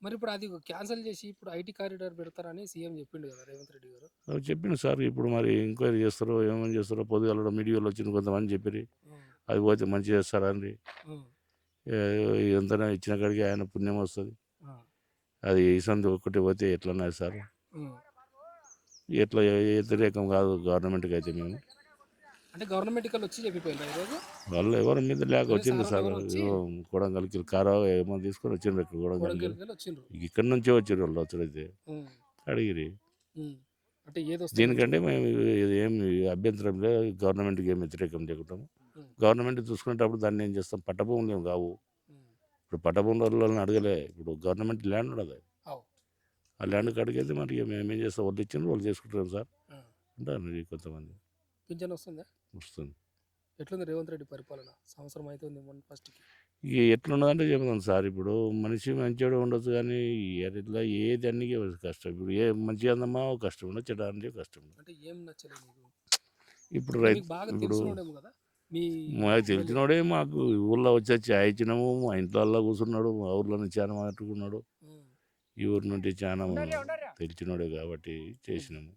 మరి ఇప్పుడు అది క్యాన్సిల్ చేసి ఇప్పుడు ఐటీ కారిడార్ పెడతారని సీఎం చెప్పిండు కదా రేవంత్ రెడ్డి గారు. చెప్పిండు సార్. ఇప్పుడు మరి ఎంక్వైరీ చేస్తారో ఏమేమి చేస్తారో పొద్దుగాల మీడియాలో వచ్చింది కొంతమంది చెప్పిరి. ఉమ్, అది పోతే మంచిగా చేస్తారండి. ఉమ్, ఎంత ఇచ్చిన కాడికి ఆయన పుణ్యం వస్తుంది. ఆ, అది సంది ఒక్కటి పోతే ఎట్లన్నది సార్. ఉమ్. ఎట్లా వ్యతిరేకం కాదు గవర్నమెంట్కి అయితే మేము. అంటే గవర్నమెంట్ కల్లా వచ్చి చెప్పిపోయింది ఈరోజు. వాళ్ళు ఎవరి మీద లేక వేరే వచ్చింది సార్ సార్. ఎవరో వచ్చి కొడంగల్కి కారా ఏమో తీసుకొని వచ్చిండ్రు. ఇక్కడ కొడంగల్కి కొడంగల్కి వచ్చిండ్రు. ఇక్కడి నుంచే వచ్చారు వాళ్ళు. వచ్చరైతే ఉమ్, అడిగిరి. ఉమ్. అంటే ఏది వస్తే దీనికంటే మేము ఇది ఏం అభ్యంతరం లేదు. గవర్నమెంట్కి ఏం వ్యతిరేకం లేకుంటాము. ఉమ్, గవర్నమెంట్ చూసుకునేటప్పుడు దాన్ని ఏం చేస్తాం, పట్టభూములు ఏం కావు. ఉమ్. ఇప్పుడు పట్టభూములను అడగలే. ఇప్పుడు గవర్నమెంట్ ల్యాండ్ ఉండదు. అవు. ఆ ల్యాండ్కి అడిగేది మరి ఇక మేము ఏం చేస్తాం, వాళ్ళు ఇచ్చిండ్రు వాళ్ళు చేసుకుంటారు సార్ ఆ. అంటారు కొంతమంది. పింఛన్ వస్తుందా? వస్తుంది. ఎట్లుంది రేవంత్ రెడ్డి పరిపాలన? సంవత్సరం అవుతుంది ఫస్ట్కి. ఇక ఎట్లున్నదంటే చెప్తాను సార్. ఇప్పుడు మనిషి మంచిగా ఉండొచ్చు కానీ ఇట్లా ఏది అన్ని కష్టం. ఇప్పుడు ఏ మంచిగా అందమా కష్టం ఉండదు, చెడ్డ అంటే కష్టం ఉండదు. అంటే ఏం నచ్చలేదు నీకు? ఇప్పుడు అంటే రైతు మీకు బాగా ఇప్పుడు తెలిసినోడేమో కదా మీ మాకు తెలిసినోడే. మాకు ఊళ్ళో వచ్చి చాయ్ ఇచ్చినాము. మా ఇంట్లో కూర్చున్నాడు. మా ఊర్లోనే చాలా మాట్లాడుకున్నాడు. ఉమ్. ఈ ఊరు నుండి చాలా తెలిసినోడే కాబట్టి చేసినాము.